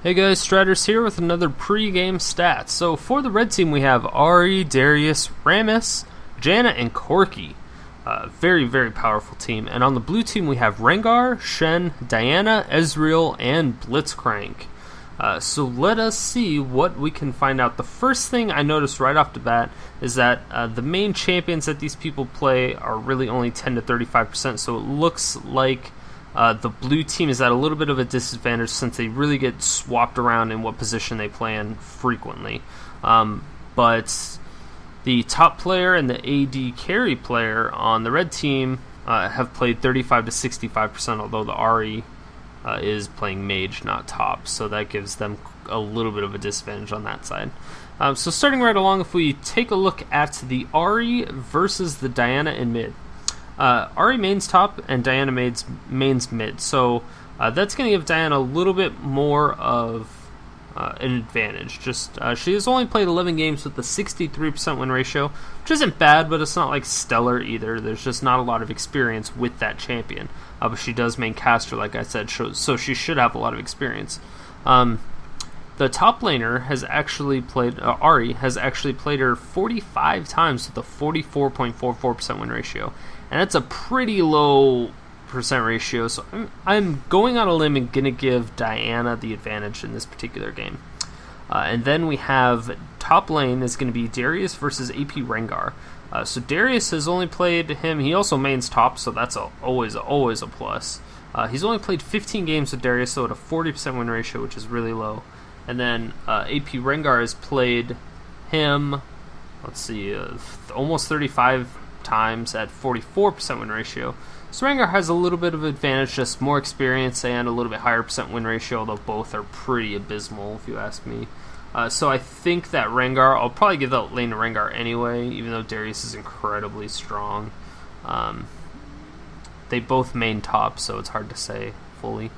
Hey guys, SirhcEz here with another pre-game stats. So for the red team we have Ahri, Darius, Rammus, Janna, and Corki. Very, very powerful team. And on the blue team we have Rengar, Shen, Diana, Ezreal, and Blitzcrank. So let us see what we can find out. The first thing I noticed right off the bat is that the main champions that these people play are really only 10 to 35%, so it looks like the blue team is at a little bit of a disadvantage since they really get swapped around in what position they play in frequently. But the top player and the AD carry player on the red team have played 35 to 65%, although the Ahri is playing mage, not top, so that gives them a little bit of a disadvantage on that side. So starting right along, if we take a look at the Ahri versus the Diana in mid. Ahri mains top and Diana mains mid, so that's going to give Diana a little bit more of an advantage. She has only played 11 games with a 63% win ratio, which isn't bad, but it's not like stellar either. There's just not a lot of experience with that champion. But she does main caster, like I said, so she should have a lot of experience. The top laner has actually played, Ahri has actually played her 45 times with a 44.44% win ratio. And that's a pretty low percent ratio, so I'm going on a limb and going to give Diana the advantage in this particular game. And then we have top lane is going to be Darius versus AP Rengar. So Darius has only played him, he also mains top, so that's always a plus. He's only played 15 games with Darius, so at a 40% win ratio, which is really low. And then AP Rengar has played him, let's see, almost 35 times at 44% win ratio. So Rengar has a little bit of advantage, just more experience and a little bit higher percent win ratio, although both are pretty abysmal if you ask me. So I think that Rengar, I'll probably give that lane to Rengar anyway, even though Darius is incredibly strong. They both main top, so it's hard to say fully.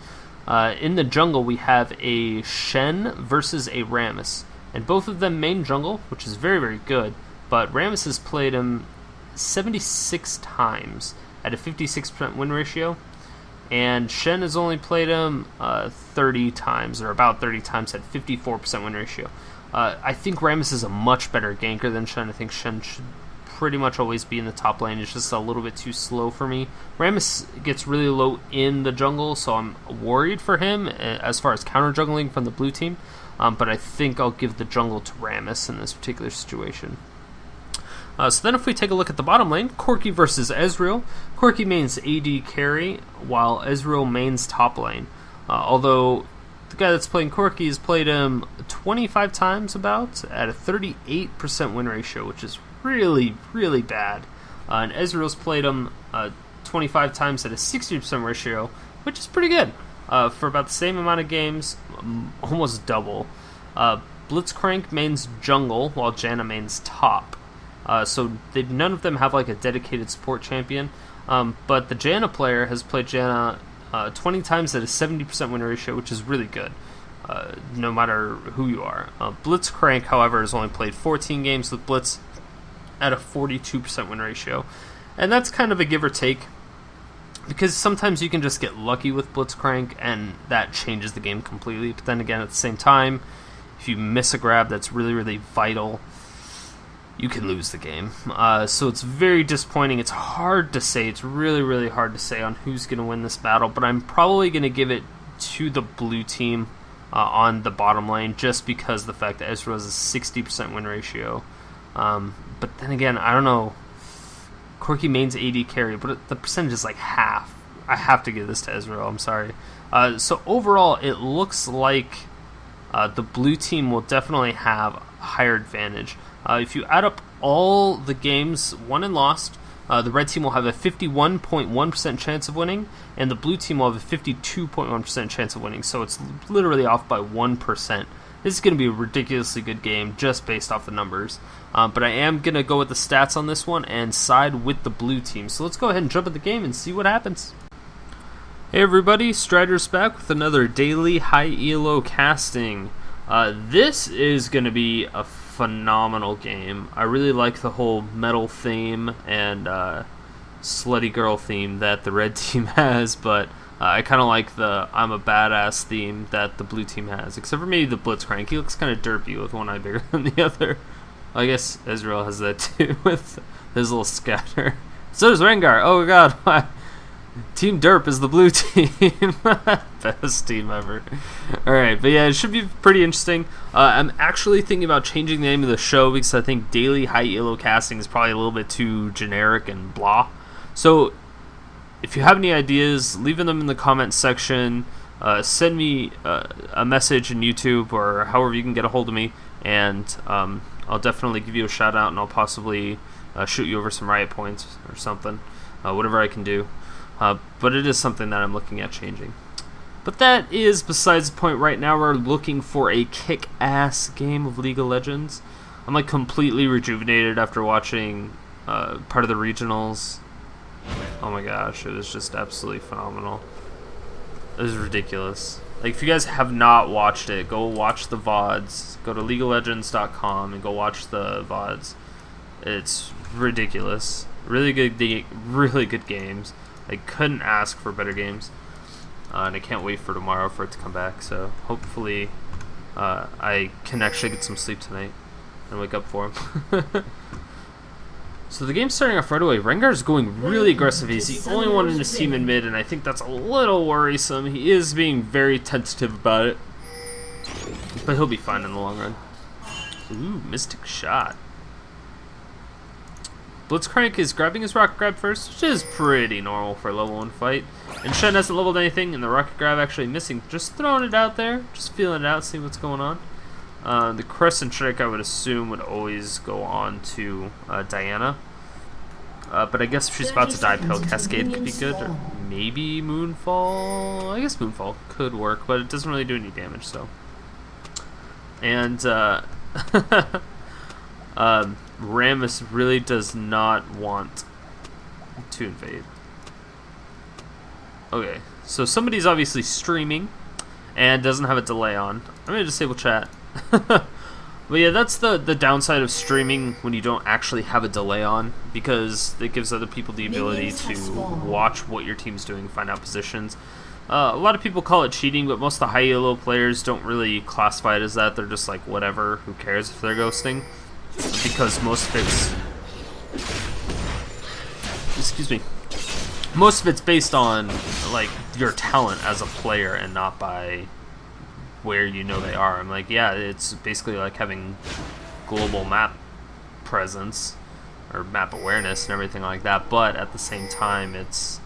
In the jungle we have a Shen versus a Rammus, and both of them main jungle, which is very, very good, but Rammus has played him 76 times at a 56% win ratio, and Shen has only played him 30 times, or about 30 times at 54% win ratio. I think Rammus is a much better ganker than Shen. I think Shen should pretty much always be in the top lane. It's just a little bit too slow for me. Rammus gets really low in the jungle, so I'm worried for him as far as counter juggling from the blue team, but I think I'll give the jungle to Rammus in this particular situation. So then if we take a look at the bottom lane, Corki versus Ezreal. Corki mains AD carry, while Ezreal mains top lane. Although the guy that's playing Corki has played him 25 times about, at a 38% win ratio, which is really, really bad. And Ezreal's played him 25 times at a 60% ratio, which is pretty good. For about the same amount of games, almost double. Blitzcrank mains jungle, while Janna mains top. So none of them have like a dedicated support champion, but the Janna player has played Janna 20 times at a 70% win ratio, which is really good, no matter who you are. Blitzcrank, however, has only played 14 games with Blitz at a 42% win ratio, and that's kind of a give or take, because sometimes you can just get lucky with Blitzcrank, and that changes the game completely, but then again, at the same time, if you miss a grab that's really, really vital, you can lose the game. So it's very disappointing. It's hard to say. It's really, really hard to say on who's going to win this battle, but I'm probably going to give it to the blue team on the bottom lane, just because the fact that Ezreal has a 60% win ratio. But then again, I don't know. Corki mains AD carry, but the percentage is like half. I have to give this to Ezreal. I'm sorry. So overall, it looks like the blue team will definitely have a higher advantage. If you add up all the games won and lost, the red team will have a 51.1% chance of winning, and the blue team will have a 52.1% chance of winning, so it's literally off by 1%. This is going to be a ridiculously good game just based off the numbers, but I am going to go with the stats on this one and side with the blue team. So let's go ahead and jump at the game and see what happens. Hey everybody, SirhcEz back with another daily high ELO casting. This is going to be a phenomenal game. I really like the whole metal theme and slutty girl theme that the red team has, but I kind of like the I'm a badass theme that the blue team has, except for maybe the Blitzcrank. He looks kind of derpy with one eye bigger than the other. I guess Ezreal has that too with his little scatter. So does Rengar. Oh god, why? Team Derp is the blue team. Best team ever. Alright, but yeah, it should be pretty interesting. I'm actually thinking about changing the name of the show because I think daily high ELO casting is probably a little bit too generic and blah. So if you have any ideas, leave them in the comments section. Send me a message in YouTube or however you can get a hold of me, and I'll definitely give you a shout out, and I'll possibly shoot you over some riot points or something, whatever I can do. But it is something that I'm looking at changing. But that is besides the point. Right now we're looking for a kick-ass game of League of Legends. I'm like completely rejuvenated after watching part of the regionals. Oh my gosh, it was just absolutely phenomenal. It was ridiculous. Like, if you guys have not watched it, go watch the VODs. Go to LeagueofLegends.com and go watch the VODs. It's ridiculous. Really good games. I couldn't ask for better games. And I can't wait for tomorrow for it to come back. So hopefully I can actually get some sleep tonight and wake up for him. So the game's starting off right away. Rengar's going really aggressive. He's the only one in his team in mid, and I think that's a little worrisome. He is being very tentative about it. But he'll be fine in the long run. Ooh, Mystic Shot. Blitzcrank is grabbing his Rocket Grab first, which is pretty normal for a level 1 fight. And Shen hasn't leveled anything, and the Rocket Grab actually missing. Just throwing it out there, just feeling it out, seeing what's going on. The Crescent Trick, I would assume, would always go on to Diana. But I guess if she's about to die, Pale Cascade could be good. Or maybe Moonfall? I guess Moonfall could work, but it doesn't really do any damage, so. And, Rammus really does not want to invade. Okay, so somebody's obviously streaming and doesn't have a delay on. I'm going to disable chat. But yeah, that's the downside of streaming when you don't actually have a delay on, because it gives other people the ability to watch what your team's doing, find out positions. A lot of people call it cheating, but most of the high elo players don't really classify it as that. They're just like, whatever, who cares if they're ghosting? Because most of it's... Excuse me. Most of it's based on, like, your talent as a player and not by where you know they are. I'm like, yeah, it's basically like having global map presence or map awareness and everything like that, but at the same time, it's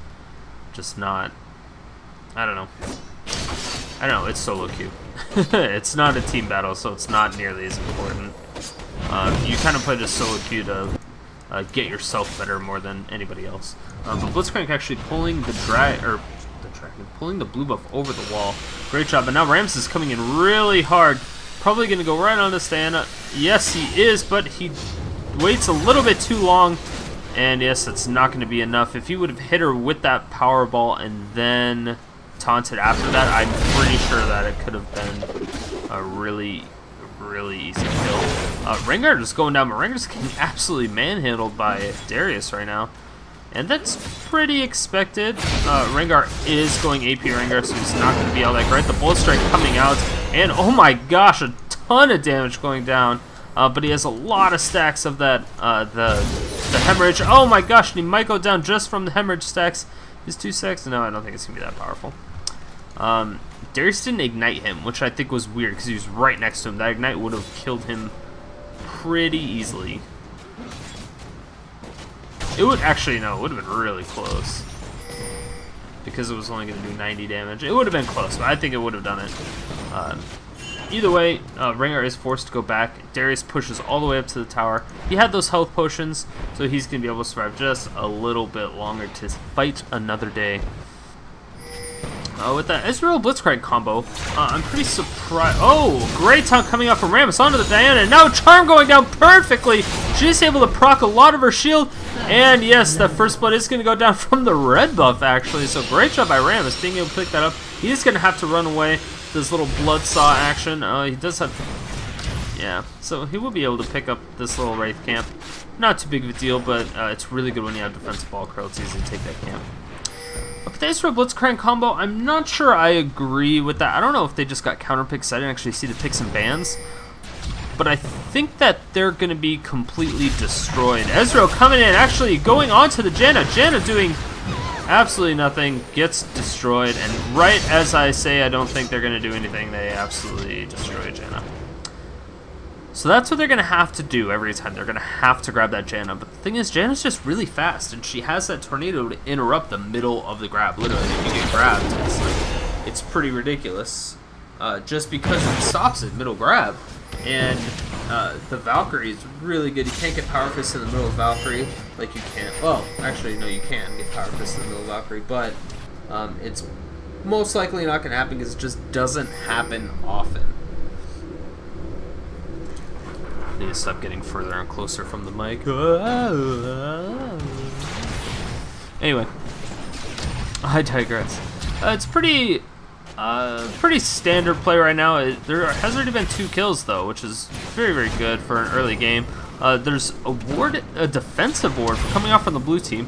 just not... I don't know, it's solo queue. It's not a team battle, so it's not nearly as important. You kind of play the solo queue to get yourself better more than anybody else. But Blitzcrank actually pulling pulling the blue buff over the wall. Great job. And now Rammus is coming in really hard. Probably going to go right on to Diana. Yes, he is, but he waits a little bit too long. And yes, it's not going to be enough. If he would have hit her with that power ball and then taunted after that, I'm pretty sure that it could have been a really easy kill. Rengar is going down, but Rengar's getting absolutely manhandled by Darius right now. And that's pretty expected. Rengar is going AP Rengar, so he's not going to be all that great. The Bullet Strike coming out, and oh my gosh, a ton of damage going down. But he has a lot of stacks of that, the Hemorrhage. Oh my gosh, and he might go down just from the Hemorrhage stacks. His 2 stacks? No, I don't think it's going to be that powerful. Darius didn't ignite him, which I think was weird, because he was right next to him. That ignite would have killed him pretty easily. It would actually, no, it would have been really close. Because it was only going to do 90 damage. It would have been close, but I think it would have done it. Either way, Rengar is forced to go back. Darius pushes all the way up to the tower. He had those health potions, so he's going to be able to survive just a little bit longer to fight another day. With that Ezreal Blitzcrank combo, I'm pretty surprised. Oh, great taunt coming out from Rammus onto the Diana, and now Charm going down perfectly. She's able to proc a lot of her shield, and yes, that first blood is going to go down from the red buff, actually. So great job by Rammus being able to pick that up. He's going to have to run away. This little blood saw action. He does have... Yeah, so he will be able to pick up this little Wraith camp. Not too big of a deal, but it's really good when you have defensive ball curl. It's easy to take that camp. With the Ezreal Blitzcrank combo, I'm not sure I agree with that. I don't know if they just got counter picks. I didn't actually see the picks and bans. But I think that they're going to be completely destroyed. Ezreal coming in, actually going on to the Janna. Janna doing absolutely nothing, gets destroyed. And right as I say I don't think they're going to do anything, they absolutely destroy Janna. So that's what they're going to have to do every time. They're going to have to grab that Janna. But the thing is, Janna's just really fast, and she has that tornado to interrupt the middle of the grab. Literally, if you get grabbed, it's pretty ridiculous. Just because it stops it middle grab. And the Valkyrie is really good. You can't get Power Fist in the middle of Valkyrie like you can. Well, actually, no, you can get Power Fist in the middle of Valkyrie, but it's most likely not going to happen because it just doesn't happen often. I need to stop getting further and closer from the mic. Anyway, I digress. It's pretty standard play right now. There has already been 2 kills though, which is very, very good for an early game. There's a defensive ward for coming off from the blue team.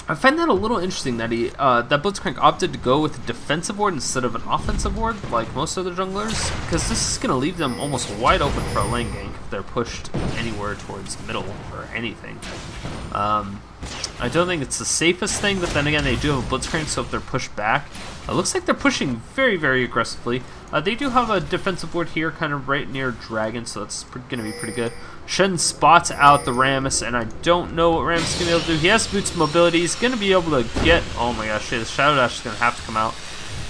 I find that a little interesting that that Blitzcrank opted to go with a defensive ward instead of an offensive ward like most other junglers, because this is going to leave them almost wide open for a lane gank if they're pushed anywhere towards middle or anything. I don't think it's the safest thing, but then again, they do have a Blitzcrank, so if they're pushed back, it looks like they're pushing very, very aggressively. They do have a defensive ward here, kind of right near Dragon, so that's going to be pretty good. Shen spots out the Rammus, and I don't know what Rammus is going to be able to do. He has boots mobility. He's going to be able to get... Oh my gosh, the Shadow Dash is going to have to come out.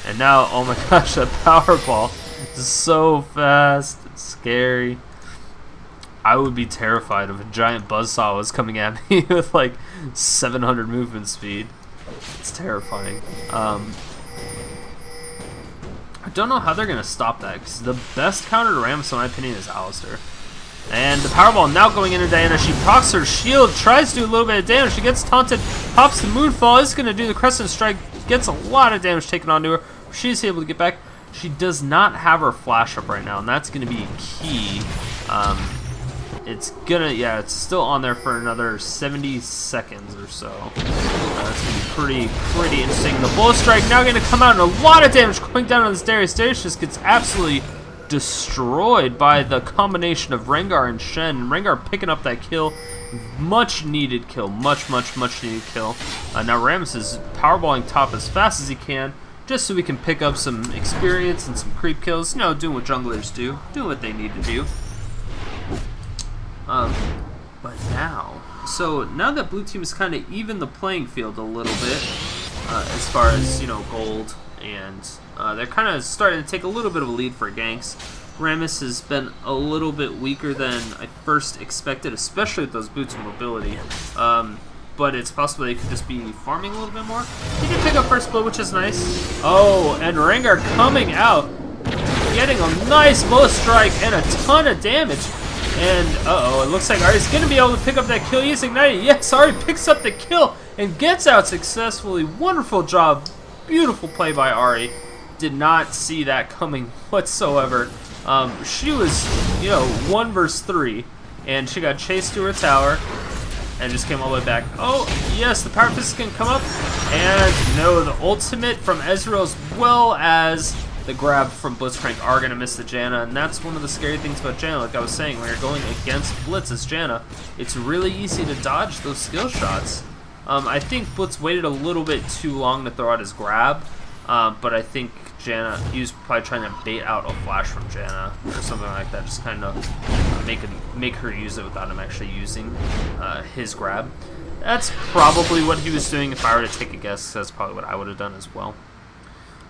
And now, oh my gosh, that Power Ball is so fast. It's scary. I would be terrified if a giant buzzsaw was coming at me with like 700 movement speed. It's terrifying. I don't know how they're going to stop that, because the best counter to Rammus, in my opinion, is Alistar. And the Powerball now going into Diana. She procs her shield, tries to do a little bit of damage. She gets taunted, pops the Moonfall, is going to do the Crescent Strike, gets a lot of damage taken onto her. She's able to get back. She does not have her flash up right now, and that's going to be key. It's gonna, yeah, it's still on there for another 70 seconds or so. That's gonna be pretty interesting. The Bull Strike now gonna come out, and a lot of damage going down on this Darius. Darius just gets absolutely destroyed by the combination of Rengar and Shen. And Rengar picking up that kill. Much needed kill. Much needed kill. Now Rammus is powerballing top as fast as he can, just so we can pick up some experience and some creep kills. You know, doing what junglers do. Doing what they need to do. But now, so now that blue team has kind of evened the playing field a little bit, as far as, you know, gold, and they're kind of starting to take a little bit of a lead for ganks. Rammus has been a little bit weaker than I first expected, especially with those boots and mobility. But it's possible they could just be farming a little bit more. He did pick up first blood, which is nice. Oh, and Rengar coming out, getting a nice bow strike and a ton of damage. And, uh-oh, it looks like Ahri's going to be able to pick up that kill. He's ignited. Yes, Ahri picks up the kill and gets out successfully. Wonderful job. Beautiful play by Ahri. Did not see that coming whatsoever. She was, you know, 1 versus 3, and she got chased to her tower and just came all the way back. Oh, yes, the Power Fist can come up. And, no, the ultimate from Ezreal as well as the grab from Blitzcrank are going to miss the Janna, and that's one of the scary things about Janna. Like I was saying, when you're going against Blitz as Janna, it's really easy to dodge those skill shots. I think Blitz waited a little bit too long to throw out his grab, but I think Janna, he was probably trying to bait out a flash from Janna or something like that, just kind of make her use it without him actually using his grab. That's probably what he was doing. If I were to take a guess, that's probably what I would have done as well.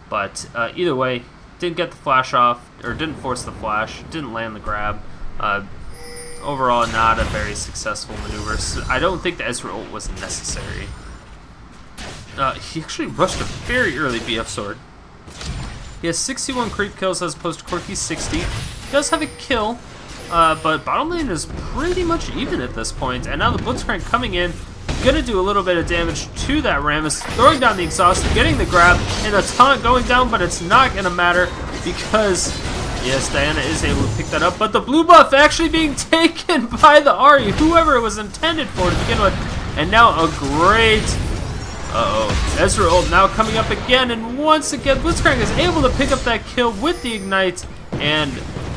But either way, didn't get the flash off, or didn't force the flash, didn't land the grab. Overall, not a very successful maneuver. So I don't think the Ezreal ult was necessary. He actually rushed a very early BF sword. He has 61 creep kills as opposed to Corki's 60. He does have a kill, but bottom lane is pretty much even at this point. And now the Blitzcrank coming in, gonna do a little bit of damage to that Rammus, throwing down the exhaust, getting the grab, and a taunt going down, but it's not gonna matter because, yes, Diana is able to pick that up, but the blue buff actually being taken by the Ahri, whoever it was intended for to begin with. And now a great... Ezreal ult now coming up again, and once again, Blitzcrank is able to pick up that kill with the Ignite, and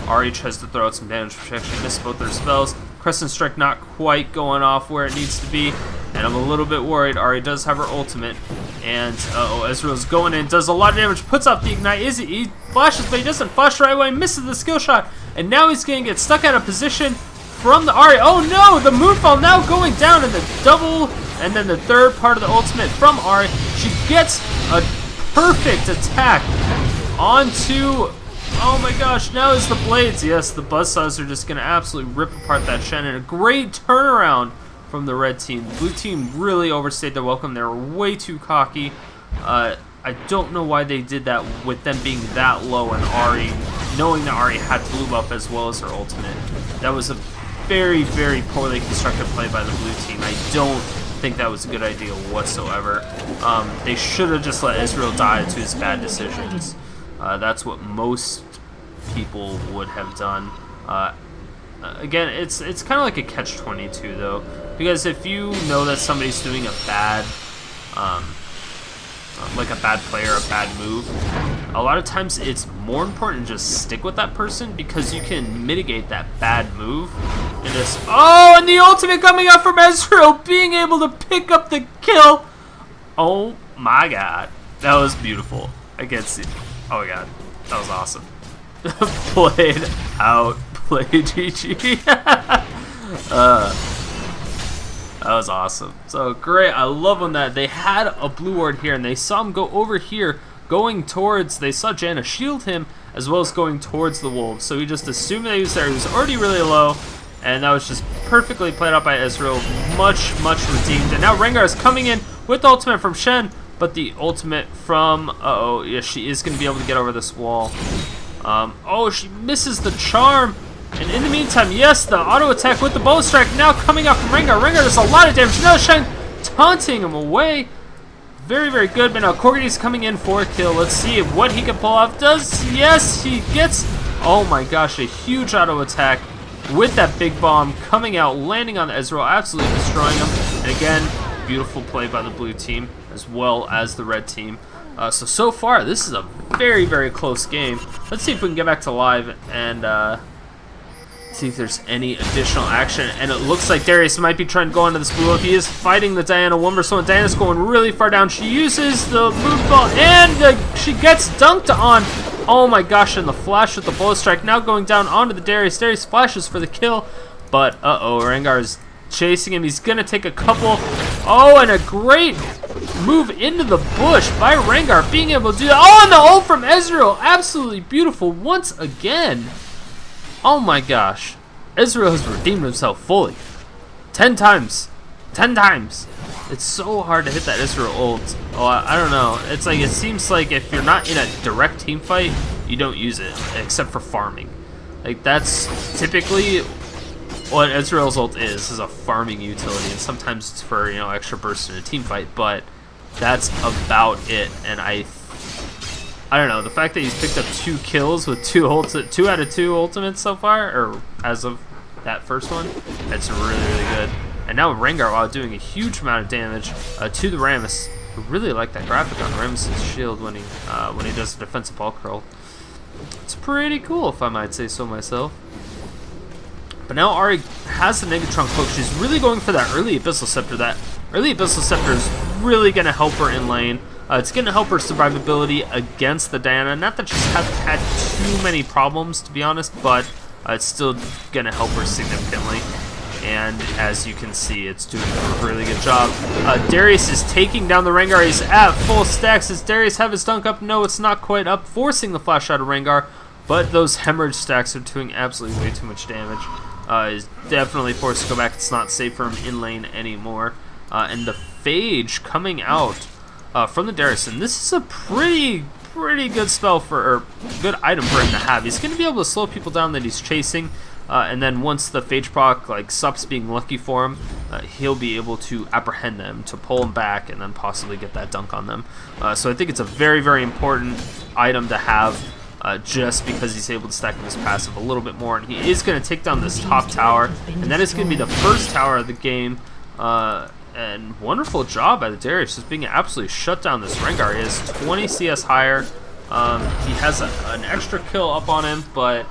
Ahri tries to throw out some damage protection, missed both their spells. Crescent Strike not quite going off where it needs to be, and I'm a little bit worried. Ahri does have her ultimate, and Ezreal's going in, does a lot of damage, puts off the Ignite. He flashes, but he doesn't flash right away, misses the skill shot, and now he's going to get stuck out of position from the Ahri. Oh no, the Moonfall now going down in the double, and then the third part of the ultimate from Ahri. She gets a perfect attack onto... Oh my gosh, now is the Blades. Yes, the Buzzsaws are just going to absolutely rip apart that Shen, and a great turnaround from the red team. The blue team really overstayed their welcome. They were way too cocky. I don't know why they did that with them being that low and Ahri, knowing that Ahri had blue buff as well as her ultimate. That was a very, very poorly constructed play by the blue team. I don't think that was a good idea whatsoever. They should have just let Ezreal die to his bad decisions. That's what most people would have done. Again, it's kind of like a catch-22 though, because if you know that somebody's doing a bad, like a bad player, a bad move, a lot of times it's more important to just stick with that person because you can mitigate that bad move. And just and the ultimate coming up from Ezreal, being able to pick up the kill. Oh my god, that was beautiful. I can't see. Oh my god, that was awesome. Played out, play GG. That was awesome. So great, I love when that they had a blue ward here and they saw him go over here, going towards, they saw Janna shield him as well as going towards the wolves. So he just assumed that he was there. He was already really low, and that was just perfectly played out by Ezreal. Much redeemed. And now Rengar is coming in with the ultimate from Shen, but the ultimate from, yeah, she is going to be able to get over this wall. She misses the charm. And in the meantime, yes, the auto attack with the Bow Strike now coming out from Rengar. Rengar does a lot of damage. Now Shen taunting him away. Very good. But now Corki's coming in for a kill. Let's see what he can pull off. Yes, he gets, oh my gosh, a huge auto attack with that big bomb coming out, landing on Ezreal, absolutely destroying him. And again, beautiful play by the blue team as well as the red team. So far, this is a very close game. Let's see if we can get back to live and see if there's any additional action. And it looks like Darius might be trying to go onto this blue. He is fighting the Diana 1v1. Diana's going really far down. She uses the Moonfall and she gets dunked on. Oh my gosh, and the flash with the Bow Strike now going down onto the Darius. Darius flashes for the kill, but Rengar is chasing him. He's gonna take a couple. And a great move into the bush by Rengar, being able to do that. And the ult from Ezreal, absolutely beautiful once again. Oh my gosh, Ezreal has redeemed himself fully. 10 times. 10 times. It's so hard to hit that Ezreal ult. I don't know. It's like, it seems like if you're not in a direct team fight, you don't use it, except for farming. Like, that's typically what Ezreal's ult is a farming utility, and sometimes it's for, extra burst in a team fight, but that's about it. And I don't know, the fact that he's picked up 2 kills with 2 out of 2 ultimates so far, or as of that first one, that's really good. And now Rengar, while doing a huge amount of damage to the Rammus. I really like that graphic on Rammus' shield when he does the defensive ball curl. It's pretty cool, if I might say so myself. But now Ahri has the Negatron Cloak. She's really going for that early Abyssal Scepter. That early Abyssal Scepter is really going to help her in lane. It's going to help her survivability against the Diana. Not that she's had too many problems, to be honest, but it's still going to help her significantly. And as you can see, it's doing a really good job. Darius is taking down the Rengar. He's at full stacks. Does Darius have his dunk up? No, it's not quite up, forcing the flash out of Rengar. But those hemorrhage stacks are doing absolutely way too much damage. He's definitely forced to go back. It's not safe for him in lane anymore. And the Phage coming out from the Darius. And this is a pretty good spell or good item for him to have. He's going to be able to slow people down that he's chasing. And then once the Phage proc stops being lucky for him, he'll be able to apprehend them, to pull them back, and then possibly get that dunk on them. So I think it's a very important item to have, just because he's able to stack up his passive a little bit more. And he is going to take down this top tower, and that is going to be the first tower of the game. And wonderful job by the Darius, just being absolutely shut down this Rengar. He has 20 CS higher. He has an extra kill up on him, but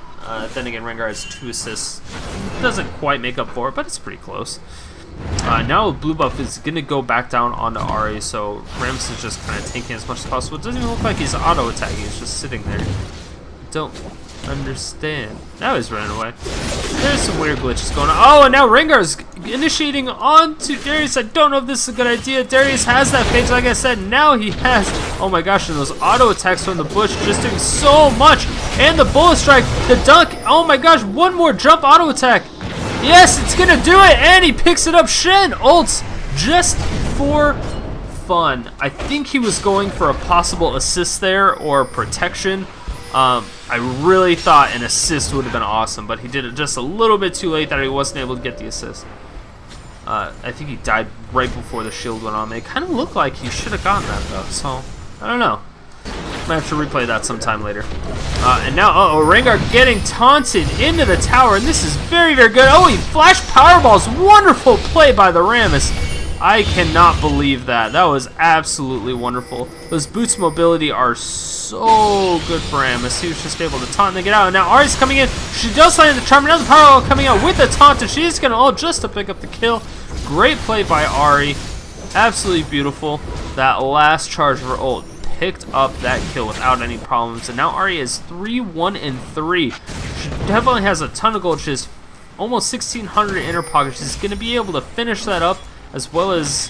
then again, Rengar has 2 assists. Doesn't quite make up for it, but it's pretty close. Now blue buff is going to go back down onto Ahri, so Rammus is just kind of tanking as much as possible. It doesn't even look like he's auto-attacking, he's just sitting there. Don't understand. Now he's running away. There's some weird glitches going on. Oh, and now Rengar's initiating onto Darius. I don't know if this is a good idea. Darius has that phase, like I said. Now he has, oh my gosh, and those auto attacks from the bush just doing so much. And the bullet strike, the dunk. Oh my gosh, one more jump auto attack. Yes, it's gonna do it, and he picks it up. Shen ults just for fun. I think he was going for a possible assist there or protection. I really thought an assist would have been awesome, but he did it just a little bit too late that he wasn't able to get the assist. I think he died right before the shield went on. It kind of looked like he should have gotten that though, so I don't know. Might have to replay that sometime later. And now, Rengar getting taunted into the tower, and this is very, very good. Oh, he flash powerballs. Wonderful play by the Rammus. I cannot believe that. That was absolutely wonderful. Those boots mobility are so good for Rammus. He was just able to taunt and get out. And now Ahri's coming in. She does land the charm. Now the powerball coming out with the taunt, and she's going to ult just to pick up the kill. Great play by Ahri. Absolutely beautiful. That last charge of her ult picked up that kill without any problems, and now Ahri is 3-1-3. She definitely has a ton of gold. She has almost 1,600 inner pocket. She's going to be able to finish that up, as well as,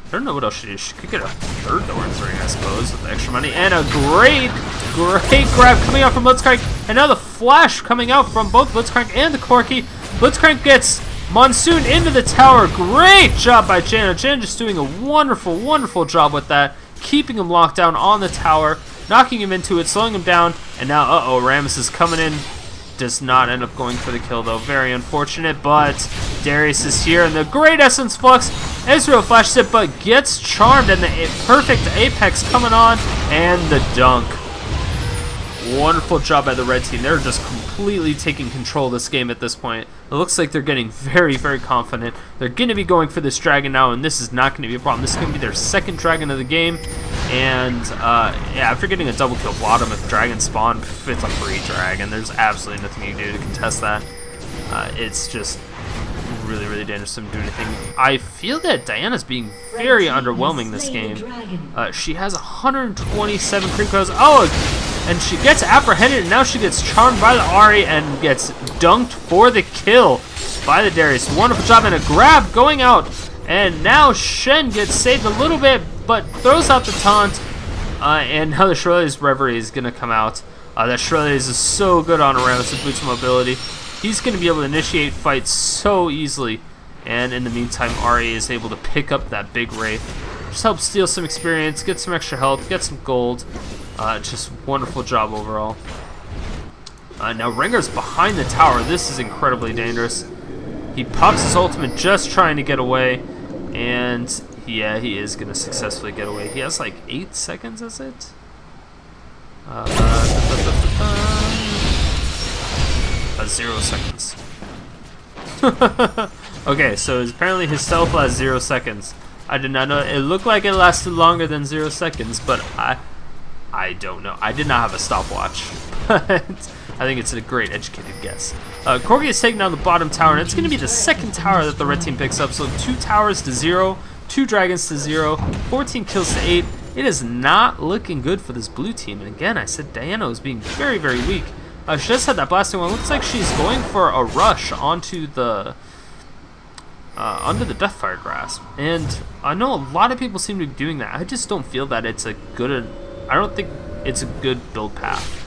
I don't know what else she did. She could get a third door ring, I suppose, with the extra money, and a great grab coming out from Blitzcrank, and now the flash coming out from both Blitzcrank and the Corki. Blitzcrank gets Monsoon into the tower. Great job by Janna. Janna just doing a wonderful, wonderful job with that, keeping him locked down on the tower, knocking him into it, slowing him down, and now, Rammus is coming in. Does not end up going for the kill, though. Very unfortunate, but Darius is here, and the great Essence Flux. Ezreal flashes it, but gets charmed, and the perfect Apex coming on, and the dunk. Wonderful job by the red team. They're just completely taking control of this game at this point. It looks like they're getting very, very confident. They're going to be going for this dragon now, and this is not going to be a problem. This is going to be their second dragon of the game. And, yeah, after getting a double kill bottom, if dragon spawn, it's a free dragon. There's absolutely nothing you can do to contest that. It's just really, really dangerous to do anything. I feel that Diana's being very underwhelming this game. She has 127 creep codes. And she gets apprehended, and now she gets charmed by the Ahri and gets dunked for the kill by the Darius. Wonderful job, and a grab going out. And now Shen gets saved a little bit, but throws out the taunt. And now the SirhcEz Reverie is going to come out. That SirhcEz is so good on Rammus with boots mobility. He's going to be able to initiate fights so easily. And in the meantime, Ahri is able to pick up that big Wraith. Just help steal some experience, get some extra health, get some gold. Just wonderful job overall. Now Rengar's behind the tower. This is incredibly dangerous. He pops his ultimate just trying to get away. And yeah, he is going to successfully get away. He has like 8 seconds, is it? 0 seconds. Okay, so apparently his stealth lasts 0 seconds. I did not know. It looked like it lasted longer than 0 seconds, but I don't know. I did not have a stopwatch. But I think it's a great educated guess. Corki is taking down the bottom tower, and it's going to be the second tower that the red team picks up. So 2 towers to 0, 2 dragons to 0, 14 kills to 8. It is not looking good for this blue team. And again, I said Diana is being very, very weak. She just had that blasting one. Looks like she's going for a rush onto the under the Deathfire Grasp. And I know a lot of people seem to be doing that. I just don't feel that it's a good. I don't think it's a good build path.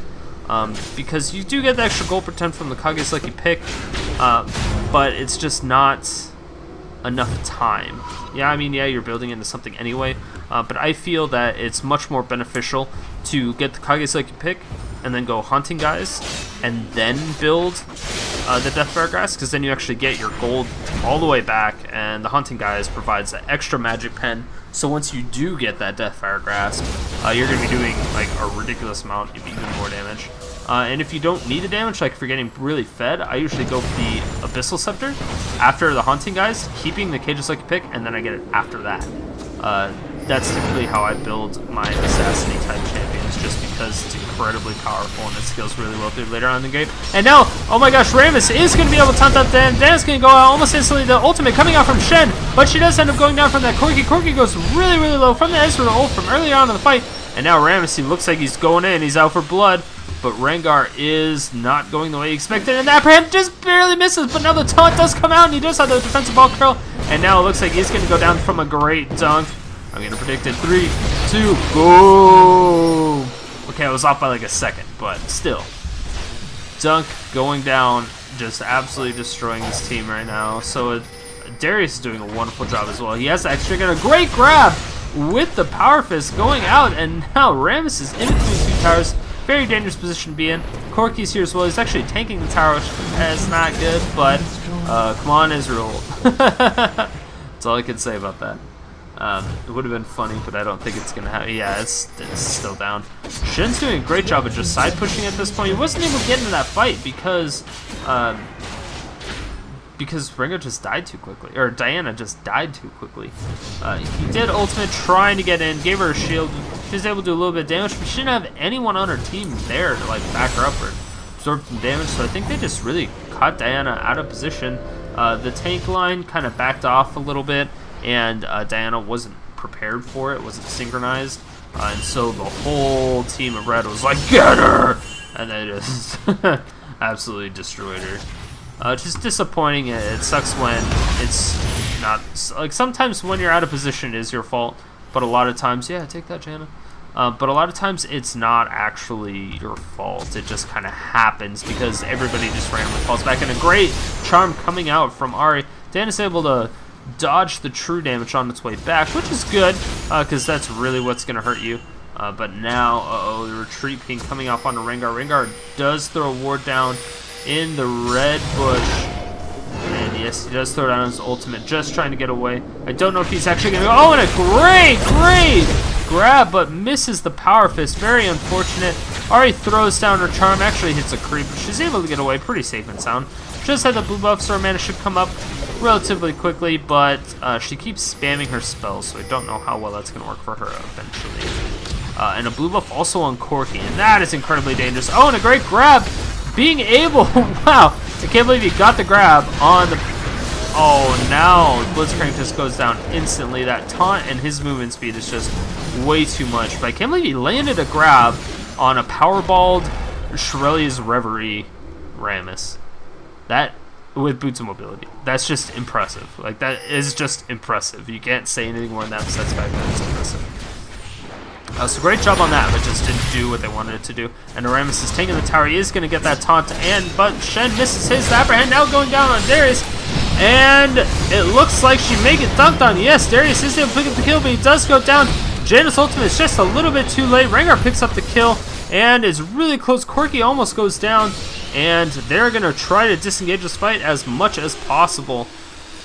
Because you do get the extra gold per 10 from the Kage's Lucky Pick, but it's just not enough time. Yeah, I mean, yeah, you're building into something anyway, but I feel that it's much more beneficial to get the Kage's Lucky Pick and then go hunting guys and then build the Deathfire Grass, because then you actually get your gold all the way back, and the hunting guys provides that extra magic pen. So once you do get that Deathfire Grasp, you're going to be doing like a ridiculous amount of even more damage. And if you don't need the damage, like if you're getting really fed, I usually go for the Abyssal Scepter after the Haunting guys, keeping the Cage's Lucky Pick, and then I get it after that. That's typically how I build my Assassin type champions, just because it's incredibly powerful and it scales really well through later on in the game. And now, oh my gosh, Rammus is going to be able to taunt out Dan. Dan's going to go out almost instantly. The ultimate coming out from Shen, but she does end up going down from that Corki. Corki goes really, really low from the Ezreal ult from earlier on in the fight. And now Rammus, he looks like he's going in. He's out for blood. But Rengar is not going the way he expected, and that perhaps just barely misses. But now the taunt does come out, and he does have the defensive ball curl. And now it looks like he's going to go down from a great dunk. I'm going to predict it. 3, 2, boom! Okay, I was off by like a second, but still. Dunk going down, just absolutely destroying this team right now. So Darius is doing a wonderful job as well. He has actually got a great grab with the Power Fist going out, and now Rammus is in between 2 towers. Very dangerous position to be in. Corki's here as well. He's actually tanking the tower, which is not good, but come on, Ezreal. That's all I can say about that. It would have been funny, but I don't think it's going to happen. Yeah, it's still down. Shen's doing a great job of just side pushing at this point. He wasn't able to get into that fight because Rengar just died too quickly, or Diana just died too quickly. He did ultimate trying to get in, gave her a shield. She was able to do a little bit of damage, but she didn't have anyone on her team there to like back her up or absorb some damage. So I think they just really caught Diana out of position. The tank line kind of backed off a little bit, and Diana wasn't prepared for it, wasn't synchronized, and so the whole team of Red was like, "Get her!" And they just absolutely destroyed her. Just disappointing. It sucks when it's not, like, sometimes when you're out of position it is your fault, but a lot of times, yeah, take that, Janna. But a lot of times it's not actually your fault. It just kind of happens because everybody just randomly falls back. And a great charm coming out from Ahri. Dan is able to dodge the true damage on its way back, which is good because that's really what's going to hurt you. But now, the retreat ping coming off onto Rengar. Rengar does throw a ward down in the red bush. And yes, he does throw down his ultimate, just trying to get away. I don't know if he's actually going to go. Oh, and a great grab, but misses the Power Fist. Very unfortunate. Ahri throws down her charm, actually hits a creep. She's able to get away pretty safe and sound. Just had the blue buff, so her mana should come up relatively quickly, but she keeps spamming her spells, so I don't know how well that's going to work for her eventually. And a blue buff also on Corki, and that is incredibly dangerous. Oh, and a great grab. Being able, wow, I can't believe he got the grab on the, oh, now Blitzcrank just goes down instantly. That taunt and his movement speed is just way too much. But I can't believe he landed a grab on a powerballed Shirley's Reverie Rammus. That, with boots of mobility, that's just impressive. Like, that is just impressive. You can't say anything more than that besides the fact that it's impressive. So great job on that, but just didn't do what they wanted it to do. And Rammus is taking the tower. He is going to get that taunt to end, but Shen misses his. The upper hand now going down on Darius. And it looks like she may get dunked on. Yes, Darius is able to pick up the kill, but he does go down. Janna's ultimate is just a little bit too late. Rengar picks up the kill and is really close. Corki almost goes down, and they're going to try to disengage this fight as much as possible.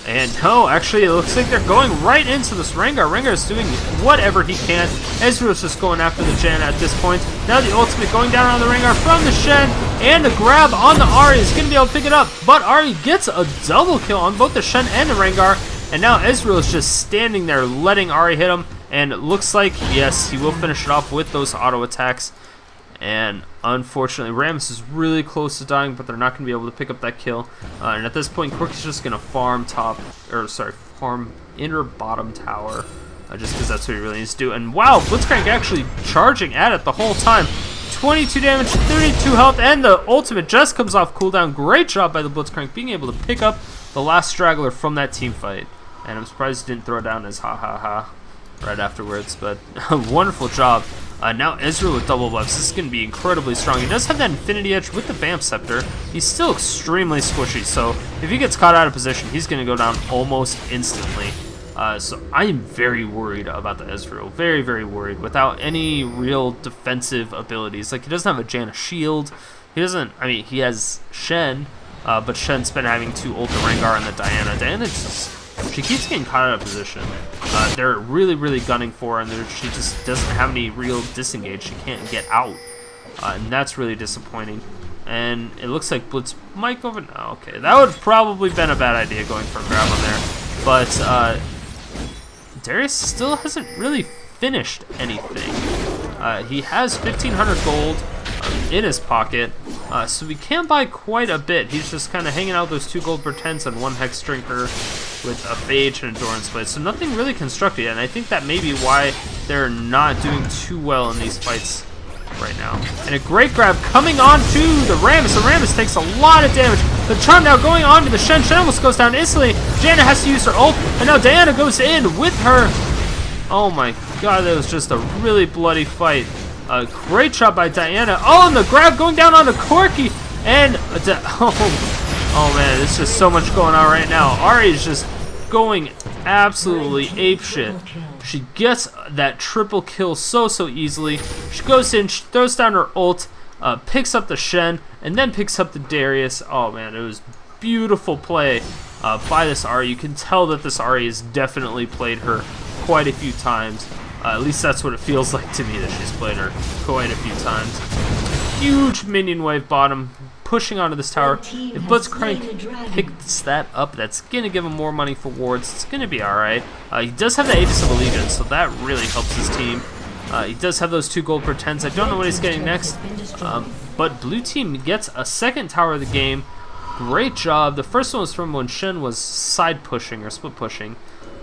And no, actually, it looks like they're going right into this Rengar. Rengar is doing whatever he can. Ezreal's just going after the Janna at this point. Now the ultimate going down on the Rengar from the Shen. And the grab on the Ahri is going to be able to pick it up. But Ahri gets a double kill on both the Shen and the Rengar. And now Ezreal is just standing there letting Ahri hit him. And it looks like, yes, he will finish it off with those auto attacks. And unfortunately, Rammus is really close to dying, but they're not going to be able to pick up that kill. And at this point, Corki's just going to farm farm inner bottom tower, just because that's what he really needs to do. And wow, Blitzcrank actually charging at it the whole time. 22 damage, 32 health, and the ultimate just comes off cooldown. Great job by the Blitzcrank being able to pick up the last straggler from that team fight. And I'm surprised he didn't throw down his ha right afterwards, but a wonderful job. Now Ezreal with double buffs. This is going to be incredibly strong. He does have that Infinity Edge with the Vamp Scepter. He's still extremely squishy, so if he gets caught out of position, he's going to go down almost instantly. So I am very worried about the Ezreal. Very, very worried. Without any real defensive abilities. Like, he doesn't have a Janna shield. He doesn't, I mean, he has Shen, but Shen's been having to ult the Rengar and the Diana. Diana just, she keeps getting caught out of position. They're really, really gunning for her, and she just doesn't have any real disengage. She can't get out. and that's really disappointing. And it looks like Blitz might go over. No, okay, that would probably been a bad idea going for a grab on there. But Darius still hasn't really finished anything. He has 1,500 gold in his pocket, so we can buy quite a bit. He's just kind of hanging out those 2 gold per 10s and 1 Hex Drinker with a Phage and Endurance Blade, so nothing really constructed, and I think that may be why they're not doing too well in these fights right now. And a great grab coming on to the Rammus. The Rammus takes a lot of damage. The charm now going on to the Shen. Shen almost goes down instantly. Janna has to use her ult, and now Diana goes in with her. Oh my god, that was just a really bloody fight. A great shot by Diana. Oh, and the grab going down onto Corki. And, oh man, there's just so much going on right now. Ahri is just going absolutely apeshit. She gets that triple kill so easily. She goes in, she throws down her ult, picks up the Shen, and then picks up the Darius. Oh man, it was beautiful play by this Ahri. You can tell that this Ahri has definitely played her quite a few times. At least that's what it feels like to me, that she's played her quite a few times. Huge minion wave bottom, pushing onto this tower. If Blitzcrank picks that up, that's going to give him more money for wards. It's going to be alright. He does have the Aegis of Allegiance, so that really helps his team. He does have those 2 gold per 10s. I don't know what he's getting next, but blue team gets a second tower of the game. Great job. The first one was from when Shen was side pushing or split pushing,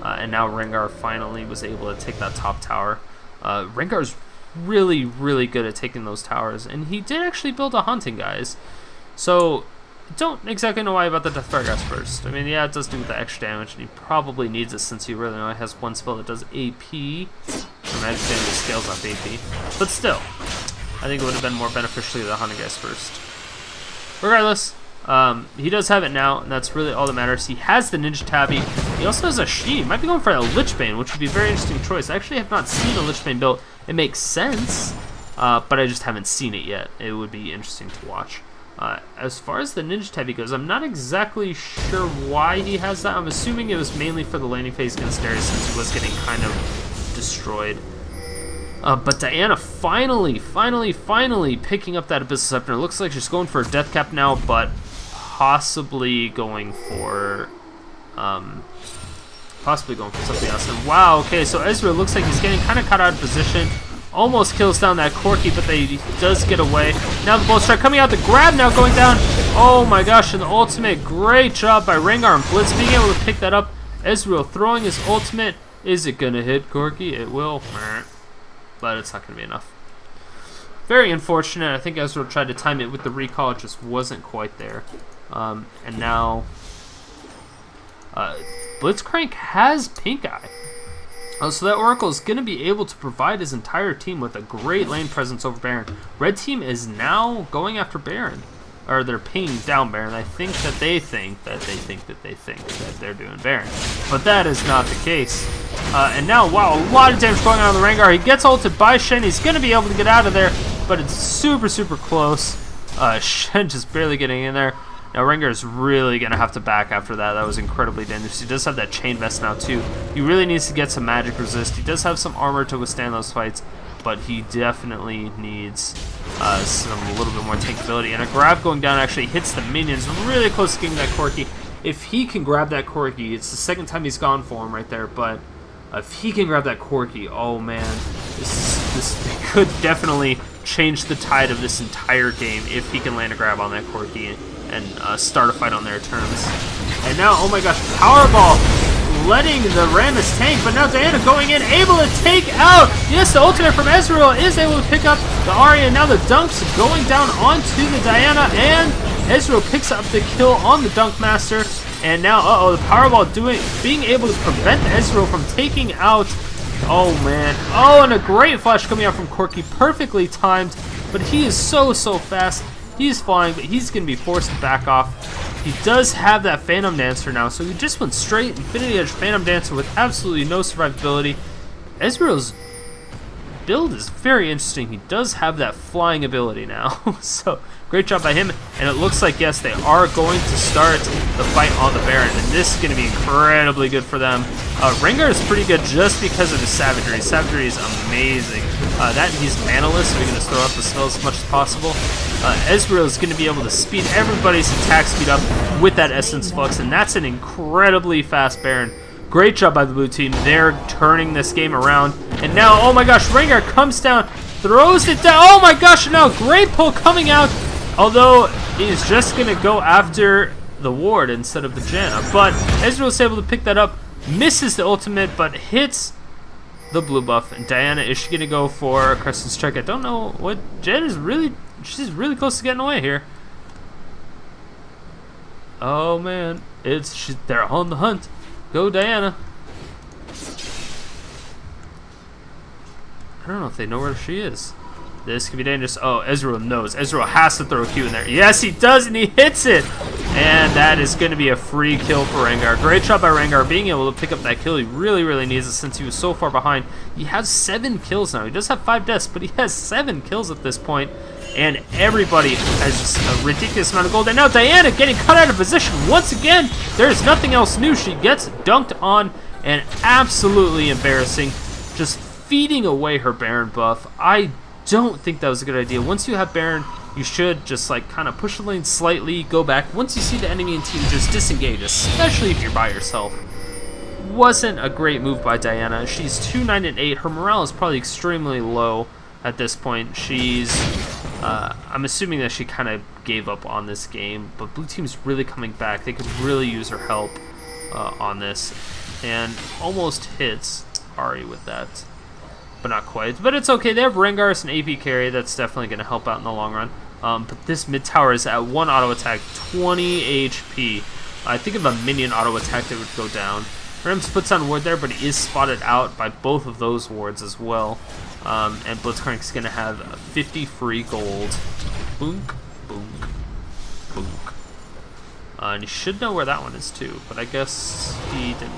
and now Rengar finally was able to take that top tower. Rengar's really good at taking those towers, and he did actually build a Haunting, guys. So don't exactly know why about the Death Gas first. I mean, yeah, it does do the extra damage, and he probably needs it since he really only has 1 spell that does AP. Magic damage scales off AP, but still, I think it would have been more beneficial to the Haunting Geist first. Regardless, he does have it now, and that's really all that matters. He has the Ninja Tabby. He also has a She. Might be going for a Lichbane, which would be a very interesting choice. I actually have not seen a Lichbane built. It makes sense, but I just haven't seen it yet. It would be interesting to watch. As far as the Ninja Tabby goes, I'm not exactly sure why he has that. I'm assuming it was mainly for the laning phase against Darius, since he was getting kind of destroyed. But Diana finally picking up that Abyssal Scepter. It looks like she's going for a Death Cap now, but possibly going for something else. And wow, okay, so Ezreal looks like he's getting kind of caught out of position. Almost kills down that Corki, but he does get away. Now the Bolt Strike coming out, the grab now going down. Oh my gosh, and the ultimate, great job by Rengar and Blitz being able to pick that up. Ezreal throwing his ultimate. Is it going to hit Corki? It will, but it's not going to be enough. Very unfortunate. I think Ezreal tried to time it with the recall, it just wasn't quite there. And now Blitzcrank has Pink Eye. So that Oracle is going to be able to provide his entire team with a great lane presence over Baron. Red team is now going after Baron. Or they're pinging down Baron. I think that they think that they're doing Baron. But that is not the case. And now, wow, a lot of damage going on the Rengar. He gets ulted by Shen. He's going to be able to get out of there, but it's super close. Shen just barely getting in there. Now Rengar is really going to have to back after that. That was incredibly dangerous. He does have that Chain Vest now too. He really needs to get some magic resist. He does have some armor to withstand those fights, but he definitely needs a little bit more tankability. And a grab going down actually hits the minions really close to getting that Corki. If he can grab that Corki, it's the second time he's gone for him right there, but if he can grab that Corki, oh man, this could definitely change the tide of this entire game if he can land a grab on that Corki and start a fight on their terms. And now, oh my gosh, Powerball letting the Rammus tank, but now Diana going in, able to take out, yes, the ultimate from Ezreal is able to pick up the Ahri, and now the dunks going down onto the Diana, and Ezreal picks up the kill on the Dunk Master, and now, the Powerball being able to prevent Ezreal from taking out, oh man, and a great flash coming out from Corki, perfectly timed, but he is so fast. He's flying, but he's going to be forced to back off. He does have that Phantom Dancer now, so he just went straight Infinity Edge Phantom Dancer with absolutely no survivability. Ezreal's build is very interesting. He does have that flying ability now, so Great job by him. And it looks like, yes, they are going to start the fight on the Baron. And this is going to be incredibly good for them. Rengar is pretty good just because of his savagery. Savagery is amazing. That he's manaless, so he can just throw out the spell as much as possible. Ezreal is going to be able to speed everybody's attack speed up with that Essence Flux, and that's an incredibly fast Baron. Great job by the blue team. They're turning this game around. And now, oh my gosh, Rengar comes down, throws it down. Oh my gosh, and now great pull coming out. Although he's just going to go after the ward instead of the Janna. But Ezreal is able to pick that up, misses the ultimate, but hits the blue buff. And Diana, is she going to go for Crescent Strike? I don't know what. Jen is really, she's really close to getting away here. Oh man, they're on the hunt. Go Diana. I don't know if they know where she is. This could be dangerous. Oh, Ezreal knows. Ezreal has to throw a Q in there. Yes, he does, and he hits it. And that is going to be a free kill for Rengar. Great job by Rengar being able to pick up that kill. He really, really needs it since he was so far behind. He has 7 kills now. He does have 5 deaths, but he has 7 kills at this point. And everybody has just a ridiculous amount of gold. And now Diana getting cut out of position once again. There's nothing else new. She gets dunked on, and absolutely embarrassing. Just feeding away her Baron buff. I don't think that was a good idea. Once you have Baron, you should just like kind of push the lane slightly, go back. Once you see the enemy and team, just disengage, especially if you're by yourself. Wasn't a great move by Diana. She's 2-9-8. Her morale is probably extremely low at this point. She's I'm assuming that she kind of gave up on this game, but blue team's really coming back. They could really use her help on this, and almost hits Ahri with that. But not quite. But it's okay. They have Rengar as an AP carry. That's definitely going to help out in the long run. But this mid tower is at 1 auto attack, 20 HP. I think if a minion auto attack, it would go down. Rammus puts on ward there, but he is spotted out by both of those wards as well. And Blitzcrank is going to have 50 free gold. Boonk, boonk, boonk. And he should know where that one is too, but I guess he didn't.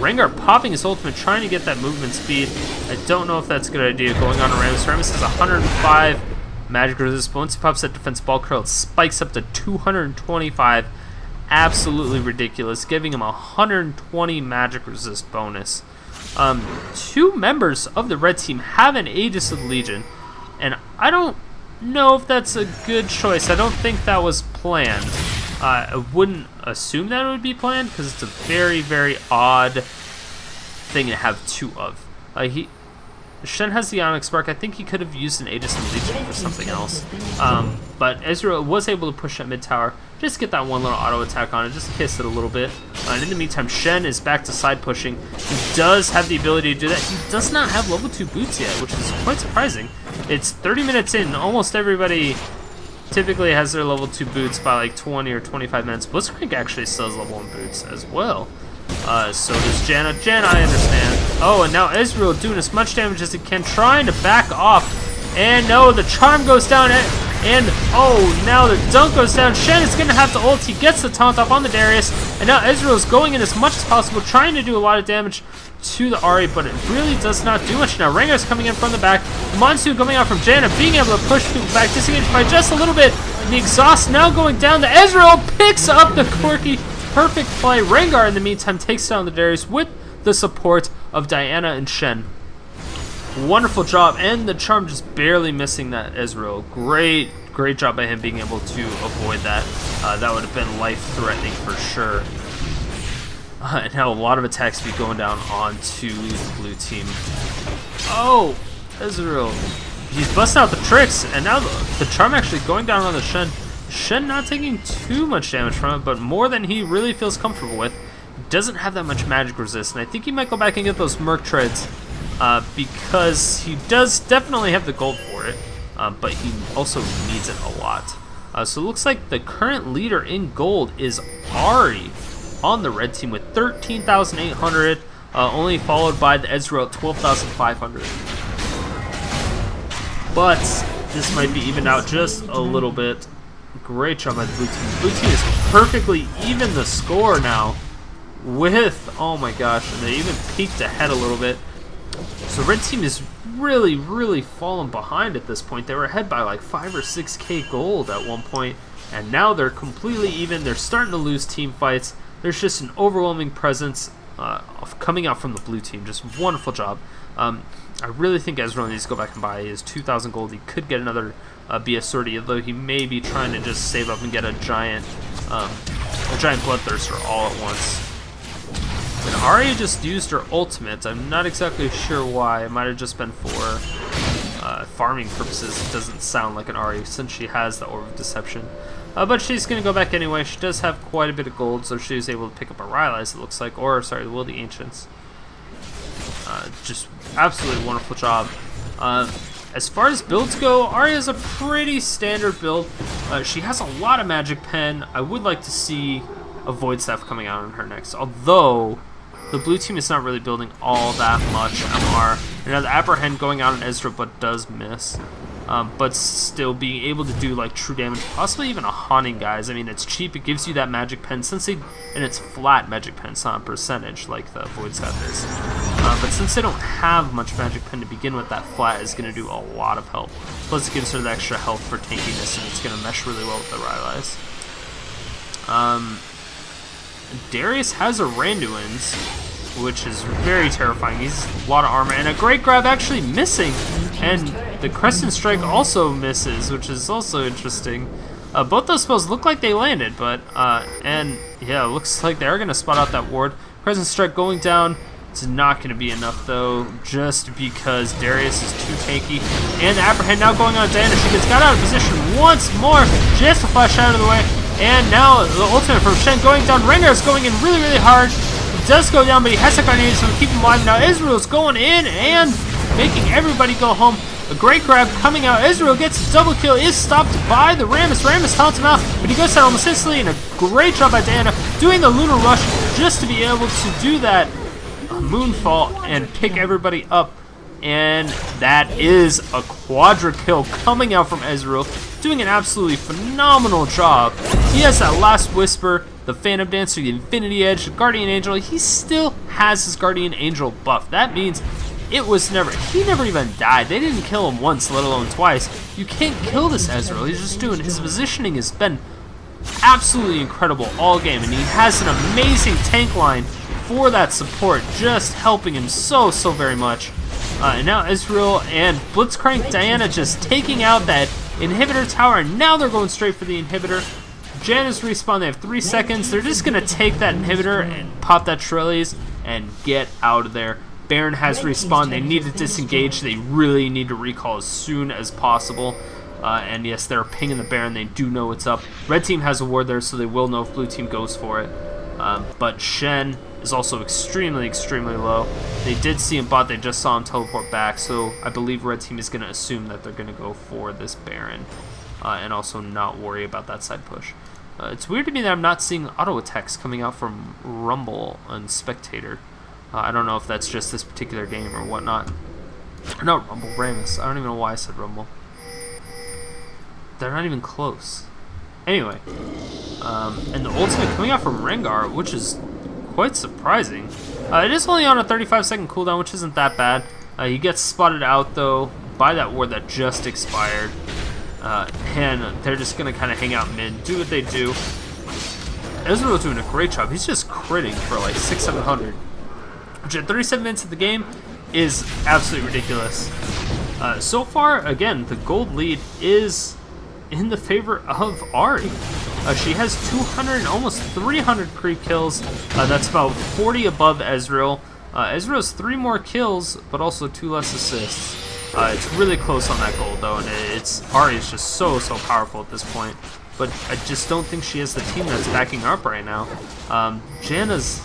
Rengar popping his ultimate, trying to get that movement speed. I don't know if that's a good idea going on Rammus. Rammus has 105 magic resist. Once he pops that defense ball curl, it spikes up to 225. Absolutely ridiculous, giving him 120 magic resist bonus. 2 members of the red team have an Aegis of Legion, and I don't know if that's a good choice. I don't think that was planned. I wouldn't assume that it would be planned because it's a very, very odd thing to have 2 of. Shen has the Onyx Spark. I think he could have used an Aegis of Legion for something else. But Ezreal was able to push that mid tower. Just get that one little auto attack on it. Just kiss it a little bit. And in the meantime, Shen is back to side pushing. He does have the ability to do that. He does not have level 2 boots yet, which is quite surprising. It's 30 minutes in. Almost everybody typically has their level 2 boots by like 20 or 25 minutes. Blitzcrank actually still has level 1 boots as well. So does Janna. Janna, I understand. Oh, and now Ezreal doing as much damage as he can, trying to back off. And no, the charm goes down, and oh, now the dunk goes down. Shen is going to have to ult. He gets the taunt off on the Darius, and now Ezreal is going in as much as possible, trying to do a lot of damage to the Ahri, but it really does not do much. Now Rengar's coming in from the back. The Monsoon coming out from Janna, being able to push people back, disengaged by just a little bit. And the exhaust now going down. The Ezreal picks up the Corki. Perfect play. Rengar, in the meantime, takes down the Darius with the support of Diana and Shen. Wonderful job, and the charm just barely missing that Ezreal. Great job by him being able to avoid that. That would have been life-threatening for sure. And now a lot of attack speed going down onto the blue team. Oh, Ezreal. He's busting out the tricks, and now the charm actually going down on the Shen. Shen not taking too much damage from it, but more than he really feels comfortable with. Doesn't have that much magic resist, and I think he might go back and get those Merc Treads because he does definitely have the gold for it, but he also needs it a lot. So it looks like the current leader in gold is Ahri on the red team with 13,800, only followed by the Ezreal at 12,500. But this might be evened out just a little bit. Great job by the blue team. Blue team is perfectly even the score now with, oh my gosh, and they even peeked ahead a little bit. So red team is really, really fallen behind at this point. They were ahead by like 5 or 6k gold at one point, and now they're completely even. They're starting to lose team fights. There's just an overwhelming presence coming out from the blue team. Just wonderful job. I really think Ezreal needs to go back and buy his 2,000 gold. He could get another BS sortie, although he may be trying to just save up and get a giant bloodthirster all at once. And Ahri just used her ultimate. I'm not exactly sure why. It might have just been for farming purposes. It doesn't sound like an Ahri since she has the Orb of Deception. But she's going to go back anyway. She does have quite a bit of gold, so she was able to pick up a Rylai's, it looks like. Or, sorry, the Will of the Ancients. Just absolutely wonderful job. As far as builds go, Ahri has a pretty standard build. She has a lot of Magic Pen. I would like to see a Void Staff coming out on her next, although the blue team is not really building all that much MR. And the Apprehend going out on Ezreal, but does miss. But still being able to do like true damage, possibly even a Haunting, guys. I mean, it's cheap, it gives you that Magic Pen, and it's flat Magic Pen, it's not a percentage like the Void Staff is. But since they don't have much Magic Pen to begin with, that flat is going to do a lot of help. Plus it gives her the extra health for tankiness, and it's going to mesh really well with the Rylai's. Darius has a Randuin's, which is very terrifying. He's a lot of armor, and a Great Grab actually missing, and the Crescent Strike also misses, which is also interesting. Both those spells look like they landed, but and yeah, it looks like they're gonna spot out that ward. Crescent Strike going down. It's not gonna be enough though, just because Darius is too tanky. And the Apprehend now going on Janna. She gets got out of position once more. She has to flash out of the way, and now the ultimate from Shen going down. Rengar is going in really, really hard. Does go down, but he has to guardian, so keep him alive. Now Ezreal's going in and making everybody go home. A Great Grab coming out. Ezreal gets a double kill, is stopped by the Rammus. Rammus taunts him out, but he goes down almost instantly, and a great job by Janna doing the Lunar Rush just to be able to do that Moonfall and pick everybody up. And that is a quadra kill coming out from Ezreal, doing an absolutely phenomenal job. He has that last Whisper, the Phantom Dancer, the Infinity Edge, the Guardian Angel. He still has his Guardian Angel buff. That means he never even died. They didn't kill him once, let alone twice. You can't kill this Ezreal. He's just doing, his positioning has been absolutely incredible all game, and he has an amazing tank line for that support, just helping him so very much. And now Ezreal and Blitzcrank Diana just taking out that inhibitor tower, and now they're going straight for the inhibitor. Janna's respawn, they have 3 seconds. They're just going to take that inhibitor and pop that SirhcEz and get out of there. Baron has respawned. They need to disengage. They really need to recall as soon as possible. And yes, they're pinging the Baron. They do know what's up. Red team has a ward there, so they will know if blue team goes for it. But Shen is also extremely low. They did see him bot. They just saw him teleport back. So I believe red team is going to assume that they're going to go for this Baron. And also not worry about that side push. It's weird to me that I'm not seeing auto attacks coming out from Rumble and Spectator. I don't know if that's just this particular game or whatnot. No, Rumble, Rammus. I don't even know why I said Rumble. They're not even close. Anyway, and the ultimate coming out from Rengar, which is quite surprising. It is only on a 35-second cooldown, which isn't that bad. He gets spotted out, though, by that ward that just expired. And they're just going to kind of hang out mid, do what they do. Ezreal's doing a great job. He's just critting for like 600-700, which at 37 minutes of the game is absolutely ridiculous. So far, again, the gold lead is in the favor of Ahri. She has 200, almost 300 creep kills. That's about 40 above Ezreal. Ezreal has 3 more kills, but also 2 less assists. It's really close on that gold though, and Ahri is just so powerful at this point. But I just don't think she has the team that's backing her up right now. Janna's,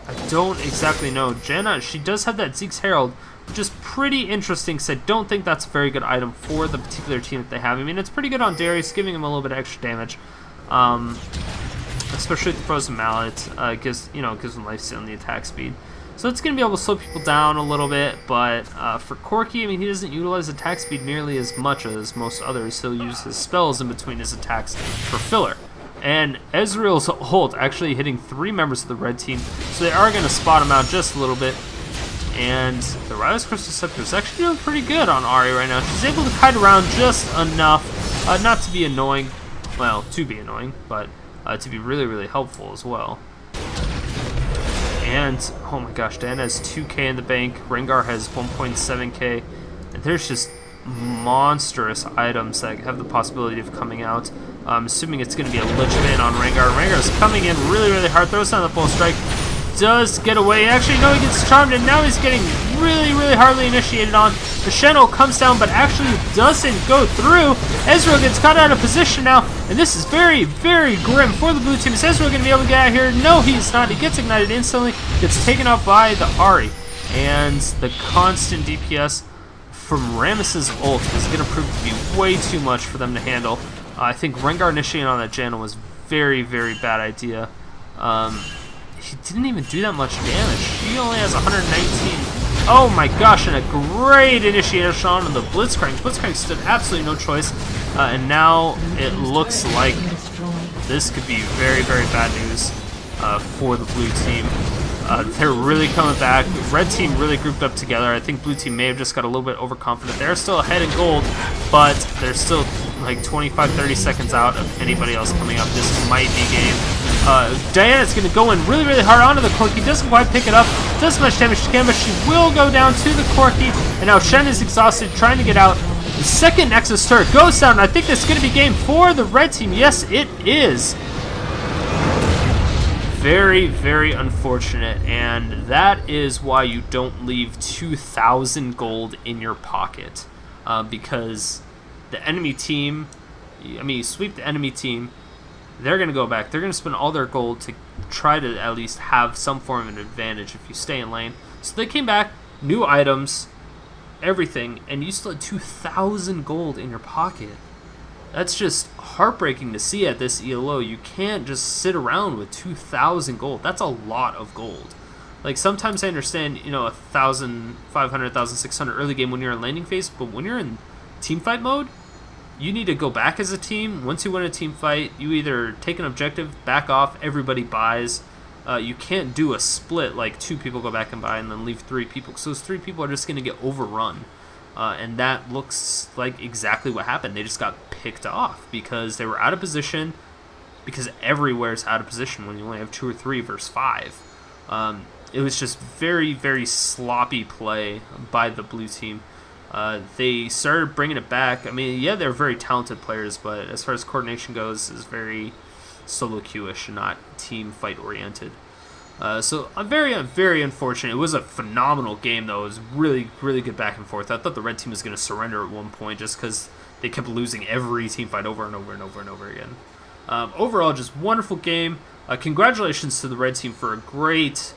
I don't exactly know. Janna, she does have that Zeke's Herald, which is pretty interesting, because I don't think that's a very good item for the particular team that they have. I mean, it's pretty good on Darius, giving him a little bit of extra damage. Especially with the Frozen Mallet, gives him lifesteal and the attack speed. So it's going to be able to slow people down a little bit, but for Corki, I mean, he doesn't utilize attack speed nearly as much as most others. He'll use his spells in between his attacks for filler. And Ezreal's ult actually hitting 3 members of the red team, so they are going to spot him out just a little bit. And the Riley's Crystal Scepter is actually doing pretty good on Ahri right now. She's able to kite around just enough, not to be annoying, well, to be annoying, but to be really, really helpful as well. And, oh my gosh, Janna has 2k in the bank, Rengar has 1.7k, and there's just monstrous items that have the possibility of coming out. I'm assuming it's going to be a Lich Bane on Rengar. Rengar's coming in really, really hard, throws down the Pulse Strike, does get away. Actually, no, he gets charmed, and now he's getting really, really hardly initiated on. The Shen comes down, but actually doesn't go through. Ezreal gets caught out of position now, and this is very, very grim for the blue team. Is Ezreal going to be able to get out of here? No, he's not. He gets ignited instantly, gets taken out by the Ahri, and the constant DPS from Rammus's ult is going to prove to be way too much for them to handle. I think Rengar initiating on that Janna was very, very bad idea. He didn't even do that much damage. She only has 119. Oh my gosh, and a great initiator shot on the Blitzcrank. Blitzcrank stood absolutely no choice. And now it looks like this could be very, very bad news for the blue team. They're really coming back. Red team really grouped up together. I think blue team may have just got a little bit overconfident. They're still ahead in gold, but they're still like 25-30 seconds out of anybody else coming up. This might be game. Diana's going to go in really, really hard onto the Corki. Doesn't quite pick it up. Does as much damage as she can, but she will go down to the Corki. And now Shen is exhausted, trying to get out. The second Nexus turret goes down, and I think this is going to be game for the red team. Yes, it is. Very, very unfortunate, and that is why you don't leave 2,000 gold in your pocket, because the enemy team, you sweep the enemy team, they're going to go back, they're going to spend all their gold to try to at least have some form of an advantage if you stay in lane. So they came back, new items, everything, and you still had 2,000 gold in your pocket. That's just heartbreaking to see at this ELO. You can't just sit around with 2,000 gold. That's a lot of gold. Like, sometimes I understand, 1,500, 1,600 early game when you're in laning phase, but when you're in teamfight mode, you need to go back as a team. Once you win a team fight, you either take an objective, back off, everybody buys. You can't do a split like 2 people go back and buy and then leave 3 people, because those 3 people are just going to get overrun. And that looks like exactly what happened. They just got picked off because they were out of position, because everywhere's out of position when you only have 2 or 3 versus 5. It was just very, very sloppy play by the blue team. They started bringing it back. I mean, yeah, they're very talented players, but as far as coordination goes, it's very solo queue-ish and not team fight oriented. So I'm very unfortunate. It was a phenomenal game, though. It was really, really good back and forth. I thought the red team was going to surrender at one point just because they kept losing every team fight over and over and over and over again. Overall, just wonderful game. Congratulations to the red team for a great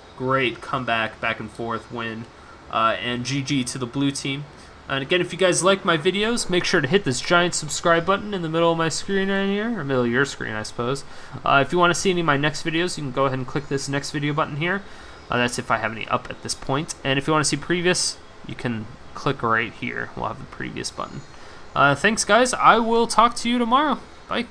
comeback, back and forth win. And GG to the blue team. And again, if you guys like my videos, make sure to hit this giant subscribe button in the middle of my screen right here, or middle of your screen, I suppose. If you want to see any of my next videos, you can go ahead and click this next video button here. That's if I have any up at this point. And if you want to see previous, you can click right here. We'll have the previous button. Thanks, guys. I will talk to you tomorrow. Bye.